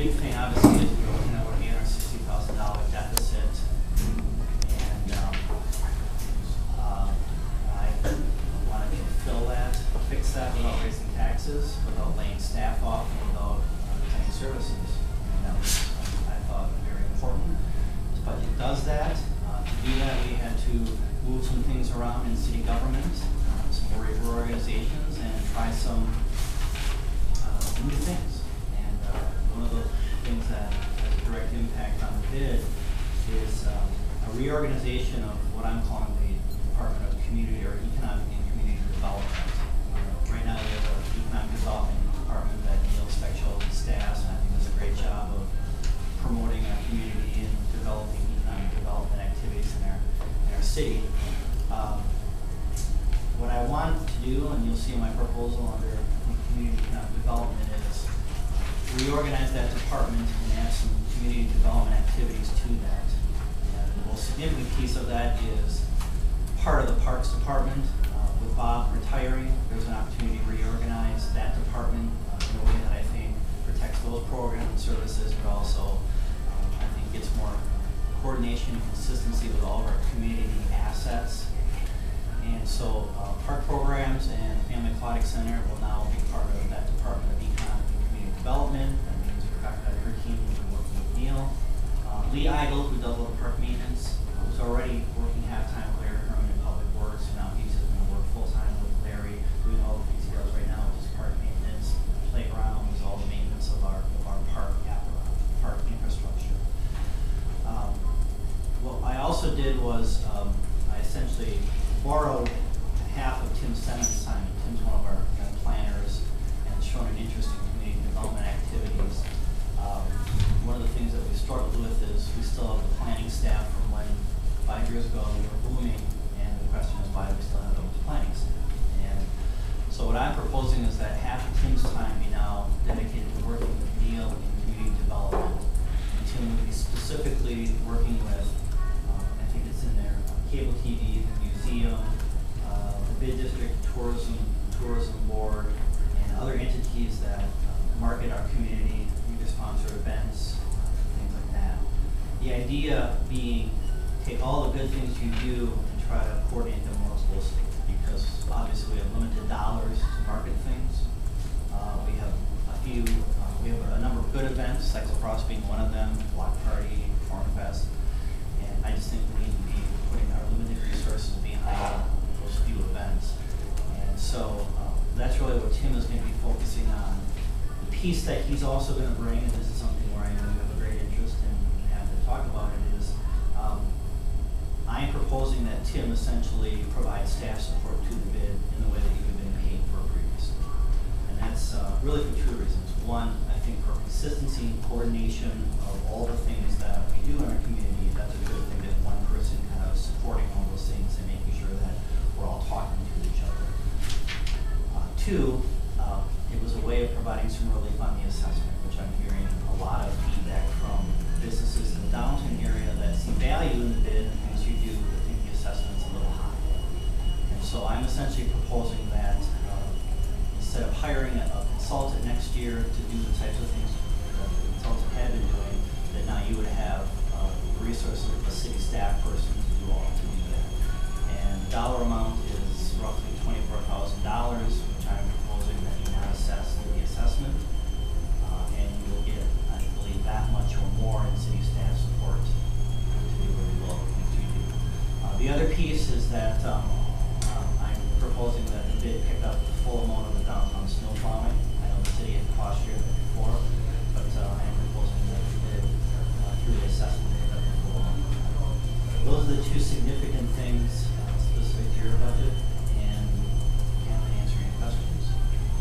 big thing, obviously, is we're looking at what, $860,000 deficit. And I wanted to fill that, fix that without raising taxes, without laying staff off, and without cutting services. And that was, I thought, very important. This budget does that. To do that, we had to move some things around in city government, some reorganizations, and try some new things. And one of the things that has a direct impact on the bid is a reorganization of what I'm calling the Department of Community or Economic and Community Development. Right now we have an Economic Development Department that Neil Specchio's staff, and I think does a great job of promoting our community and developing economic development activities in our city. What I want to do, and you'll see in my proposal under Community Economic Development, is reorganize that department and add some community development activities to that. And the most significant piece of that is part of the Parks Department. With Bob retiring, there's an opportunity to reorganize that department in a way that I think protects those programs and services, but also I think gets more coordination and consistency with all of our community assets. And so park programs and Family Aquatic Center will now be part of that Department of Economic and Community Development. That means Rebecca and her team will be working with Neil. Lee Idle, who does all the park maintenance, was already working half-time with Larry Herman in Public Works, and now he's going to work full-time with Larry, doing all the things he does right now, which is park maintenance, playgrounds, all the maintenance of our park infrastructure. What I also did was I essentially borrowed half of Tim's Simmons' time. Tim's one of our young planners and has shown an interest in community development activities. One of the things that we struggled with is we still have the planning staff from when 5 years ago we were booming, and the question is why do we still have those planning staff? And so what I'm proposing is that half of Tim's time be now dedicated to working with Neil in community development. And Tim will be specifically working with, I think it's in there, cable TV, the museum, the bid district, tourism board, and other entities that market our community, either sponsor events, things like that. The idea being, take all the good things you do and try to coordinate them more closely, because obviously we have limited dollars to market things. We have a number of good events, Sex Across being one of them, Block Party, Corn Fest, and I just think we need to be putting our limited resources behind those few events. And so that's really what Tim is going to be focusing on. The piece that he's also going to bring, and this is something where I know you have a great interest in and have to talk about it, is I'm proposing that Tim essentially provide staff support to the bid in the way that you've been paid for previously. And that's really for two reasons. One, I think for consistency and coordination of all the things that we do in our community, that's a good thing, that one person kind of supporting all those things and making sure that we're all talking to each other. Two, it was a way of providing some relief on the assessment, which I'm hearing a lot of feedback from businesses in the downtown area that see value in the bid and things you do, but think the assessment's a little high. And so I'm essentially proposing that instead of hiring a consultant next year to do the types of things that the consultant had been doing, that now you would have the resources of a city staff person to do that. And the dollar amount is roughly $24,000, which I'm proposing that you not assess in the assessment, and you will get, I believe, that much or more in city staff support to do really well with things you do. The other piece is that I'm proposing that the bid pick up the full amount of the downtown snow plowing. I know the city had cost share before, but I am proposing that the bid through the assessment pick up the full amount. Those are the two significant things specific to your budget, and can't answer any questions.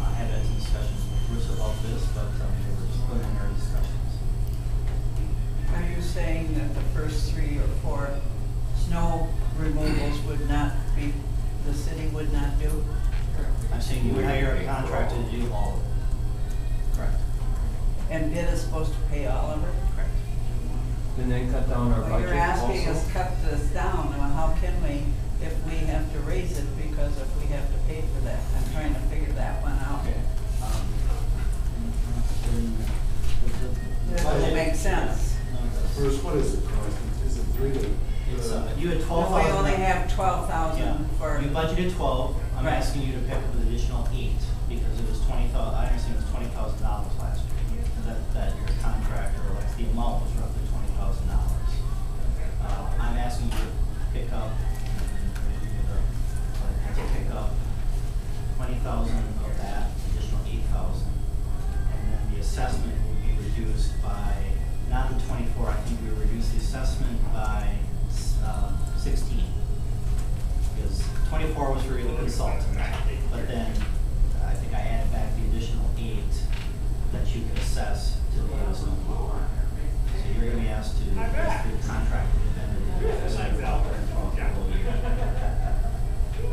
I have had some discussions with Bruce about this, but they were just preliminary discussions. Are you saying that the first 3 or 4 snow removals would not be, the city would not do? I'm saying you would hire a contractor to do all of it. Correct. And bid is supposed to pay all of it? Correct. And then cut down our Well, budget you're asking also? us cut this down. Well, how can we if we have to raise it because if we have to pay for that? I'm trying to figure that one out. Okay. The budgeted 12, I'm Right. asking you to pick up an additional 8, because it was 20,000, I understand it was $20,000 last year. That your contractor, like, the amount was roughly $20,000. I'm asking you to pick up 20,000 of that, additional 8,000. And then the assessment will be reduced by, not the 24, I think we reduced the assessment by 16. Because 24 was for the consultant, but then I think I added back the additional 8 that you could assess to the snow blower. So you're gonna be asked to, as the contractor, decide about that throughout the whole year.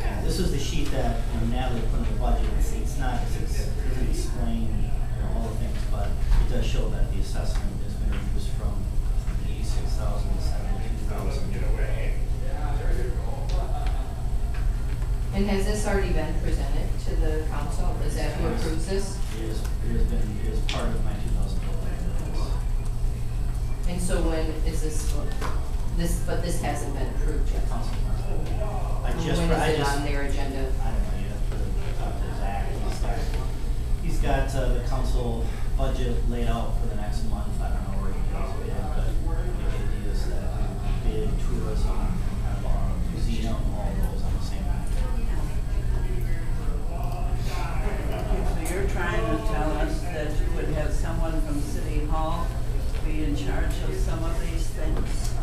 And this is the sheet that Natalie put in the budget. It's not, it doesn't explain all the things, but it does show that the assessment has been reduced from 86,000 to 72,000. And has this already been presented to the council? Is that who approves this? It is part of my 2012. And so when is but this hasn't been approved yet? Council. When is it on their agenda? I don't know, you have to talk to Zach. He's got the council budget laid out for the next month. I don't know where he goes with it, but the idea is that bid, tourism, kind of museum, all those on the same night. Okay, so you're trying to tell us that you would have someone from City Hall be in charge of some of these things?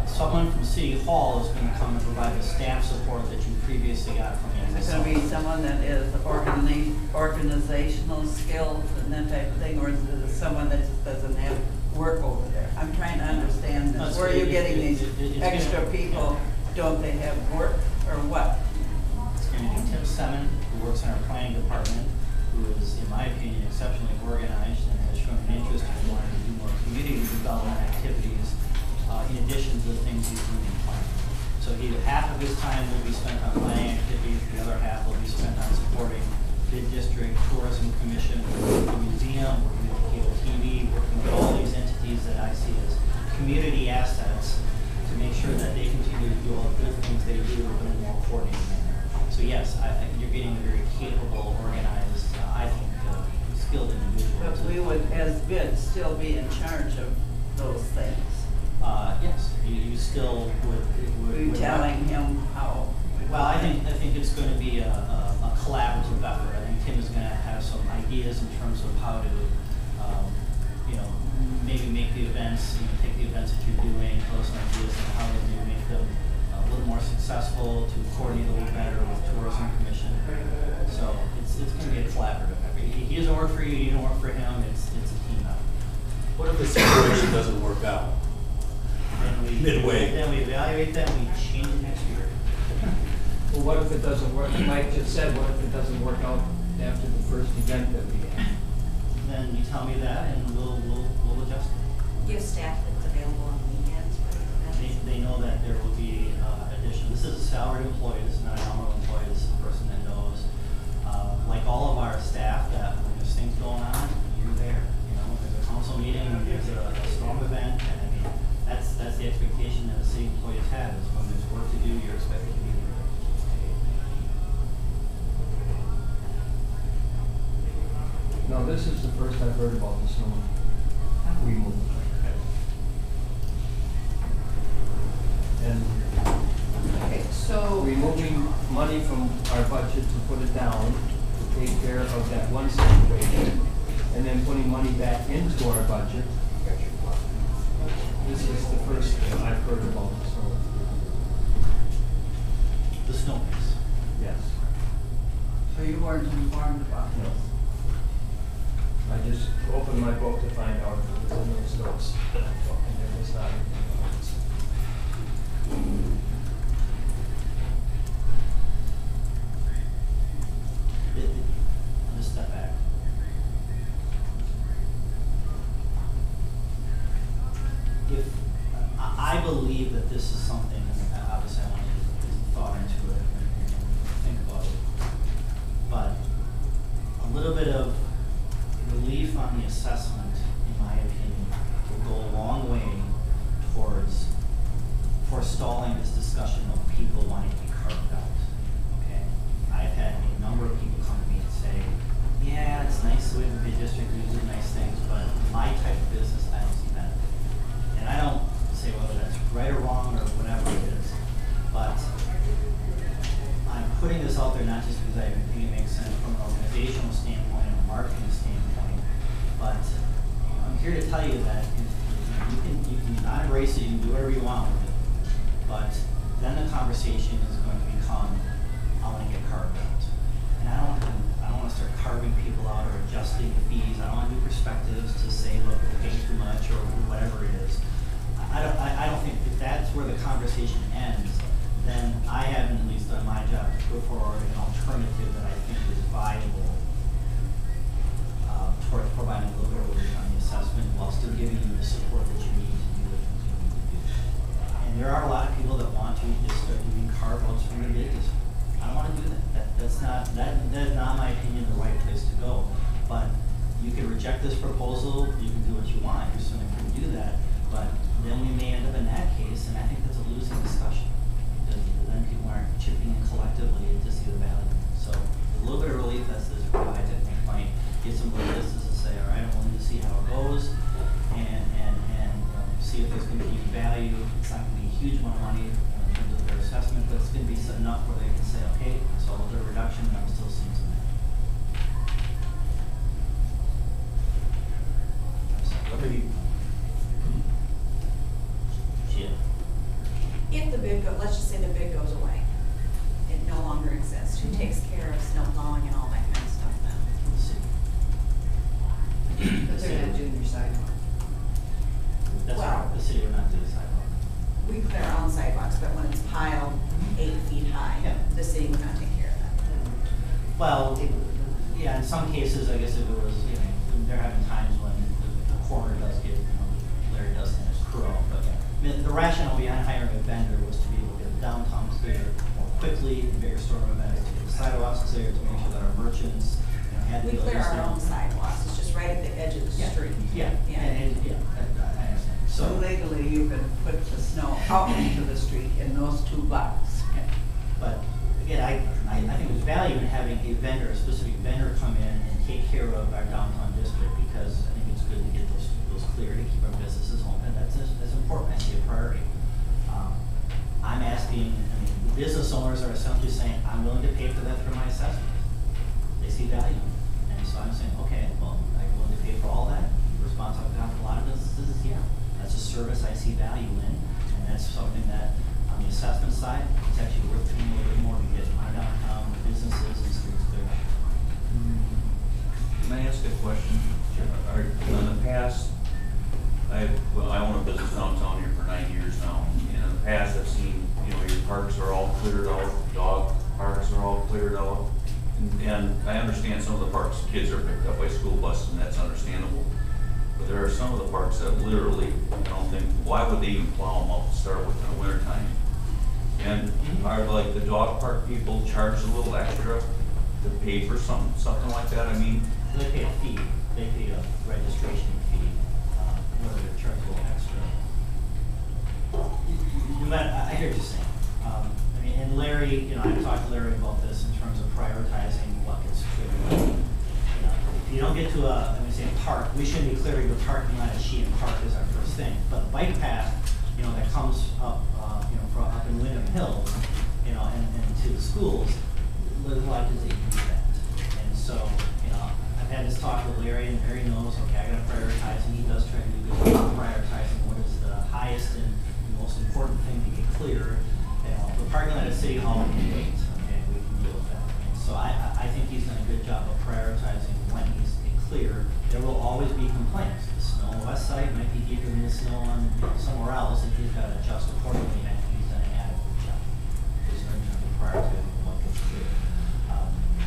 Someone from City Hall is going to come and provide the staff support that you previously got from me. Is it going to be someone that is organizational skills and that type of thing, or is it someone that just doesn't have work over there? I'm trying to understand this. Where are you getting these extra people? Don't they have work, or what? It's going to be Tim Semin, who works in our planning department, who is, in my opinion, exceptionally organized and has shown an interest in wanting to do more community development activities in addition to the things he's doing in planning. So half of his time will be spent on planning activities, the other half will be spent on supporting bid district, tourism commission, the museum, working with cable TV, working with all these entities that I see as community assets to make sure that they continue to do all the good things they do in a more coordinated manner. So yes, you're getting a very capable, organized, I think, skilled individual. But we would, as bids, still be in charge of those things. Yes, you still would. Are you telling him how? Well, I think it's going to be a collaborative effort. I think Tim is going to have some ideas in terms of how to, maybe make the events, take the events that you're doing, those ideas, and how to maybe make them a little more successful, to coordinate a little better with tourism commission. So it's going to be a collaborative effort. He doesn't work for you, you don't work for him. It's a team effort. What if the situation doesn't work out? Midway. Then we evaluate that and we change it next year. Well, what if it doesn't work? Mike just said, what if it doesn't work out after the first event that we had? Then you tell me that and we'll adjust it. Do you have staff that's available on weekends for events? They know that there will be addition. This is a salaried employee, this is not a nominal employee, this is a person that knows. Like all of our staff, that when there's things going on, you're there. When there's a council meeting, when there's a storm event, and I mean, that's the expectation that the city employees have, is when there's work to do, you're expected to be there. No, this is the first I've heard about the snow removal. And Okay, so, removing money from our budget to put it down to take care of that one situation, and then putting money back into our budget. This is the first I've heard about the snow. The snow base. Yes. So you weren't informed about No. this? I just opened my book to find out if it was in those notes, and it was not in the notes. I'll just step back. If I believe that this is something, and obviously I want you to put some thought into it and think about it, but a little bit of relief on the assessment, in my opinion, will go a long way towards forestalling this discussion of people wanting to be carved out. so we have a big district, we do nice things, but my type of business, I don't see benefit. And I don't say whether that's right or wrong or whatever it is, but I'm putting this out there not just because I think it makes sense from an organizational standpoint and a marketing standpoint, but I'm here to tell you that you can not embrace it, you can do whatever you want with it, but then the conversation is going to become, I want to get carved out. And I don't want to start carving people out or adjusting the fees. I don't want to do perspectives to say, look, we're paying too much or whatever it is. I don't think if that's where the conversation ends, then I haven't at least done my job to put forward an alternative that I think is viable towards providing a little bit of relief on the assessment while still giving you the support that you need to do the things you need to do. And there are a lot of people that want to just start doing carve-outs from the business. I don't want to do that. That is not my opinion the right place to go. But you can reject this proposal, you can do what you want, you're certainly free to do that, but then we may end up in that case, and I think that's a losing discussion. Because then people aren't chipping in collectively to see the value. So a little bit of relief that this provides, I think, might get some businesses to say, all right, I'm willing to see how it goes and see if there's continued value. It's not going to be a huge amount of money in terms of their assessment, but it's going to be enough where they can say, okay, I saw a little reduction and I'm still seeing some value. If the bid let's just say the bid goes away, it no longer exists, who takes care of snow plowing and all that kind of stuff then? Let's see. But they're not doing your sidewalk. That's Well, right, the city would not do the sidewalk. We clear our own sidewalks, but when it's piled 8 feet high, Yeah. the city would not take care of that. Well, yeah, in some cases, I guess if it was, they're having times when the corner does get, Larry does send his crew out, but I mean, the rationale behind hiring a vendor was to be able to get the downtown clear more quickly, in bigger storm events, to get the sidewalks clear, to make sure that our merchants, had the We ability clear our to- own sidewalks, it's just right at the edge of the Yeah, street. yeah, Yeah. I understand. So So, legally, you can put the snow out into the street in those 2 blocks. yeah. But again, I think there's value in having a vendor, a specific vendor come in and take care of our downtown district, because I think it's good to get those clear to keep our businesses open. That's important, I see a priority. I'm asking, the business owners are essentially saying, I'm willing to pay for that through my assessment. They see value. And so I'm saying, okay, well, are you willing to pay for all that? The response I've gotten from a lot of businesses is, yeah. That's a service I see value in, and that's something that, on the assessment side, it's actually worth paying a little bit more to get my downtown businesses and streets cleared up. Can I ask a question? Sure. In the past, I own a business downtown here for 9 years now, and in the past I've seen, your parks are all cleared out, dog parks are all cleared out, and I understand some of the parks, kids are picked up by school buses, and that's understandable. But there are some of the parks that literally, I don't think, why would they even plow them out to start with in the wintertime? And are like the dog park people charged a little extra to pay for something like that? I mean, They pay a fee, they pay a registration fee, whether they're charged a little extra. I hear what you're saying. And Larry, I've talked to Larry about this in terms of prioritizing what gets cleared. If you don't get to a park, we shouldn't be clearing the parking lot at Sheehan Park as our first thing. But the bike path, that comes up, from up in Wyndham Hills, and to the schools, little likely they can do that. And so, I've had this talk with Larry, and Larry knows, okay, I gotta prioritize, and he does try to do good job prioritizing what is the highest and most important thing to get clear. The parking lot at City Hall can wait, okay, we can deal with that. And so I think he's done a good job of prioritizing when he's clear. There will always be complaints. The snow on the west side might be deeper than the snow on somewhere else, and he's got to adjust accordingly, and I think he's done an adequate job. Just in terms of prioritizing what gets clear.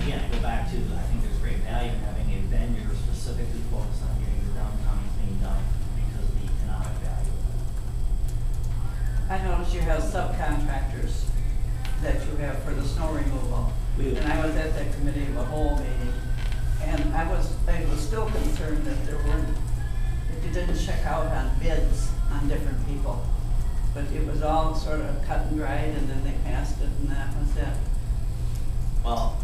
Again, I go back to, I think there's great value in having a vendor specifically focused on getting the downtown cleaned up because of the economic value of it. I noticed you have subcontractors that you have for the snow removal. We do. And I was at that committee of the whole meeting, and I was still concerned that that you didn't check out on bids on different people. But it was all sort of cut and dried, and then they passed it, and that was it. Well,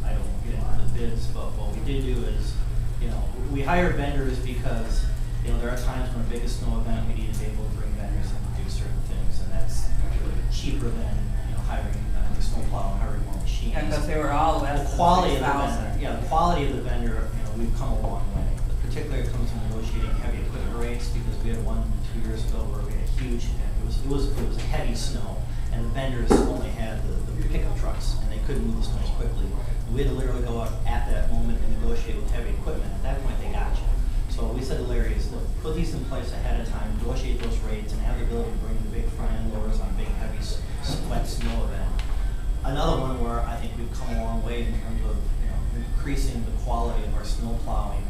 I don't get into the bids, but what we did do is, you know, we hire vendors because, you know, there are times when a big snow event, we need to be able to bring vendors in to do certain things, and that's really cheaper than, you know, hiring a snowplow and hiring more machines. Yeah, because they were all less The than quality of the 6,000. vendor, yeah, the quality of the vendor, you know, we've come a long way. But particularly when it comes to negotiating heavy equipment rates, because we had one 2 years ago where we had a huge, it was a heavy snow, and the vendors only had the pickup trucks, and they couldn't move the snow as quickly. We had to literally go out at that moment and negotiate with heavy equipment. At that point, they got you. So what we said to Larry is, look, put these in place ahead of time, negotiate those rates, and have the ability to bring the big front end loaders on big, heavy, wet snow event. Another one where I think we've come a long way in terms of, you know, increasing the quality of our snow plowing.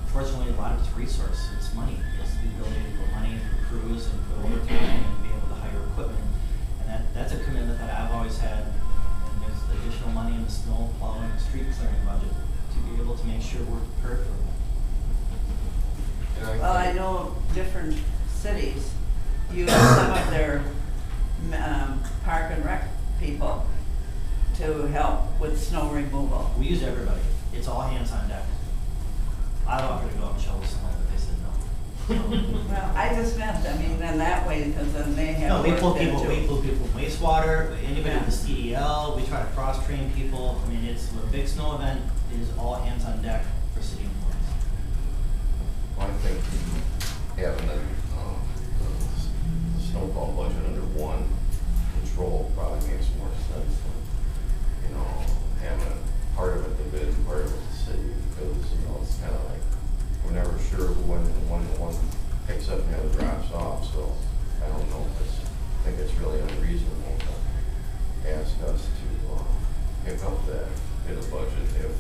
Fortunately, a lot of it's resource, it's money. It's the ability to put money into crews and put overtime and be able to hire equipment. And that's a commitment that I've always had. And there's additional money in the snow plowing and street clearing budget to be able to make sure we're prepared for that. Well, I know different cities use some of their park and rec people to help with snow removal. We use everybody. It's all hands on deck. I've offered to go up and shovel snow, but they said no. Well, I just meant, I mean, in that way, because then they have. No, we pull work there, people, too. we pull people from wastewater, anybody Yeah. with the CDL, we try to cross-train people. I mean, it's, a big snow event is all hands on deck for city employees. Well, I think having the snowball budget under one control probably makes more sense than, you know, having part of it the bid and part of it the city, because, you know, it's kind of like, we're never sure when one picks up and the other drops off, so I don't know if it's, I think it's really unreasonable to ask us to pick up that bit of budget if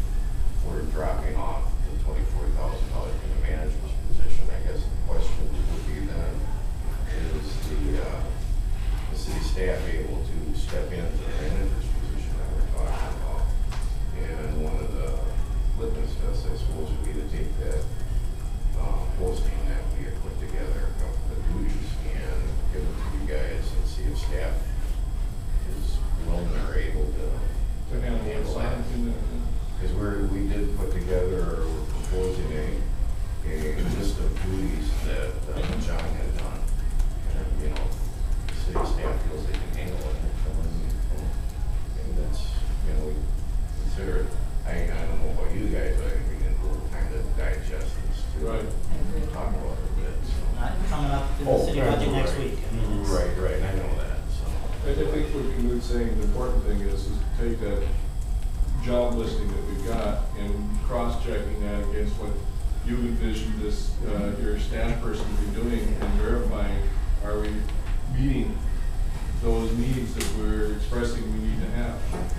we're dropping off the $24,000 in the manager's position. I guess the question would be then, is the city staff able to step into the manager's position that we're talking about? And one of the litmus tests, I suppose, would be to take that posting that we have put together of the duties and give it to you guys and see if staff is willing or able to handle that. Because we did put together, we're proposing a list of duties that John had done. And, you know, the city staff feels they can handle it. And that's, you know, we consider it. I don't know about you guys, but I think we can do a kind of digest this too. Right. Talk about it a bit, so. Not coming up in the city budget next week. I mean, it's. Right, I know that, so. I think what Knut's saying, the important thing is to take that job listing that we've got and cross-checking that against what you envisioned this, your staff person to be doing and verifying, are we meeting those needs that we're expressing we need to have?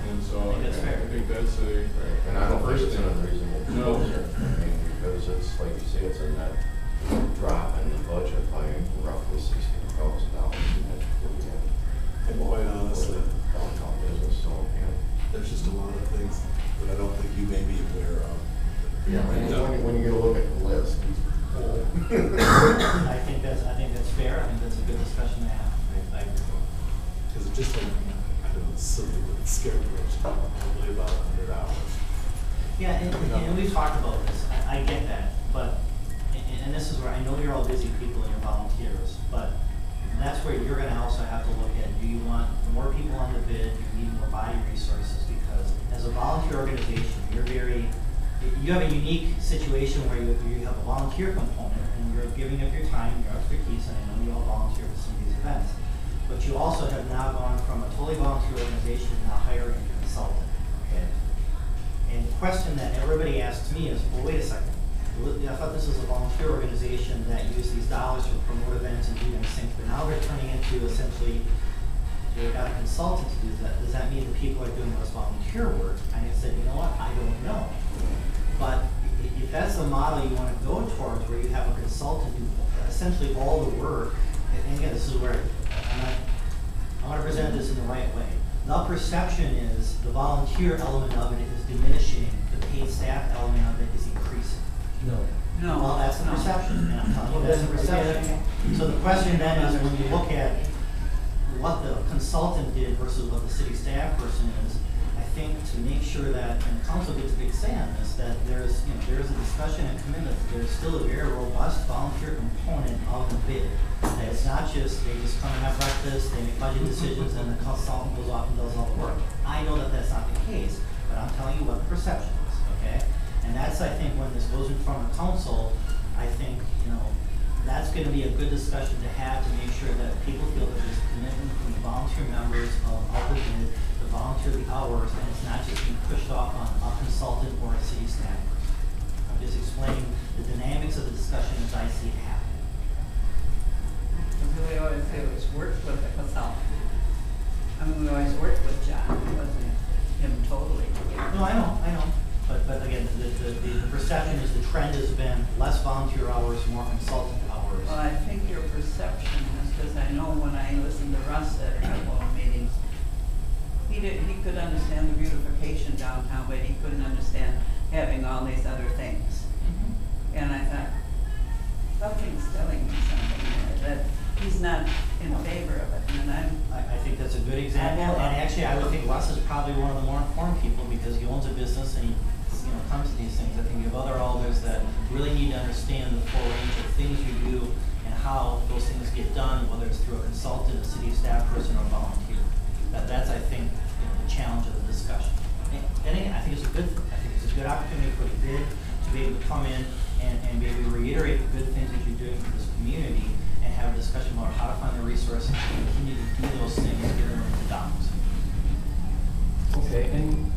And so I think that's fair. I think that's a. And I don't think it's an thing. unreasonable No. proposal. I mean, because it's, like you say, it's a net drop in the budget by roughly $16,000. And quite honestly, Downtown business, so, yeah. there's just a lot of things that I don't think you may be aware of. Yeah, when you get a look at the list, it's full. I think that's fair. I think that's a good discussion to have. I agree. Because it just, like, I don't know, silly, but it's scary, probably about 100 hours. Yeah, and we've talked about this, I get that, but, and this is where, I know you're all busy people and you're volunteers, but that's where you're gonna also have to look at, do you want more people on the bid, do you need more body resources? Because as a volunteer organization, you have a unique situation where you have a volunteer component, and you're giving up your time, your expertise, and I know you all volunteer for some of these events, but you also have now gone from a totally volunteer organization to now hiring a consultant, okay? And the question that everybody asks me is, well, wait a second. I thought this was a volunteer organization that used these dollars to promote events and do these things, but now they're turning into essentially, they've got a consultant to do that. Does that mean the people are doing less volunteer work? And I said, you know what, I don't know. But if that's the model you want to go towards, where you have a consultant do essentially all the work, and again, this is where I want to present this in the right way. The perception is the volunteer element of it is diminishing, the paid staff element of it is increasing. No. Well, that's the perception, and I'm telling you, that's the perception. So the question then is, when you look at what the consultant did versus what the city staff person is, I think to make sure that, and the council gets a big say on this, that there's, there's a discussion and commitment, there's still a very robust volunteer component of the bid. That it's not just, they just come and have breakfast, they make budget decisions, and the consultant goes off and does all the work. I know that that's not the case, but I'm telling you what the perception is, okay? And that's, I think, when this goes in front of council, I think, that's gonna be a good discussion to have to make sure that people feel that there's commitment from the volunteer members of the bid, to volunteer the hours, and it's not just being pushed off on a consultant or a city staff person. I'm just explaining the dynamics of the discussion as I see it happening. We always say it was worked with the consultant. I mean, we always worked with John, it wasn't him totally. No, I know. But again, the perception is the trend has been less volunteer hours, more consultant hours. Well, I think your perception is, because I know when I listened to Russ at a couple of meetings, he could understand the beautification downtown, but he couldn't understand having all these other things. And I thought, something's telling me something there, that he's not in favor of it, and I think that's a good example, and actually I would think Russ is probably one of the more informed people because he owns a business and he comes to these things. I think you have other alders that really need to understand the full range of things you do and how those things get done, whether it's through a consultant, a city staff person, or a volunteer. That's, I think, the challenge of the discussion. And again, I think it's a good opportunity for the bid to be able to come in and be able to reiterate the good things that you're doing for this community and have a discussion about how to find the resources and continue to do those things, get them into dollars. Okay, and